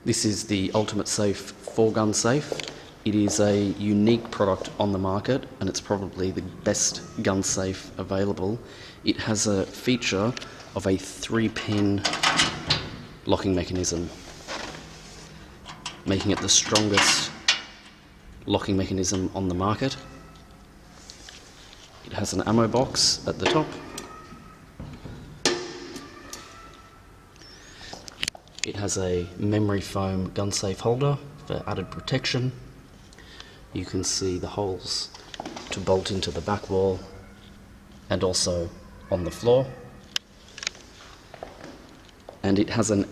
This is the Ultimate Safe 4-gun safe. It is a unique product on the market and it's probably the best gun safe available. It has a feature of a 3-pin locking mechanism, making it the strongest locking mechanism on the market. It has an ammo box at the top. It has a memory foam gun safe holder for added protection. You can see the holes to bolt into the back wall and also on the floor. And it has an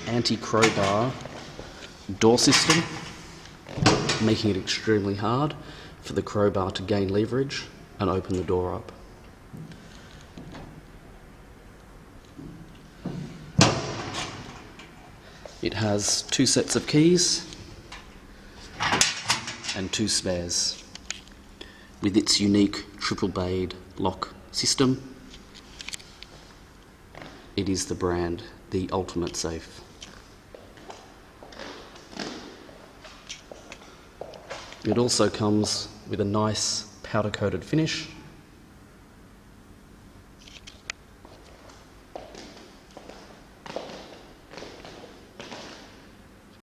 anti-crowbar door system, making it extremely hard for the crowbar to gain leverage and open the door up. It has 2 sets of keys and 2 spares. With its unique triple bayed lock system, it is the brand, the Ultimate Safe. It also comes with a nice powder coated finish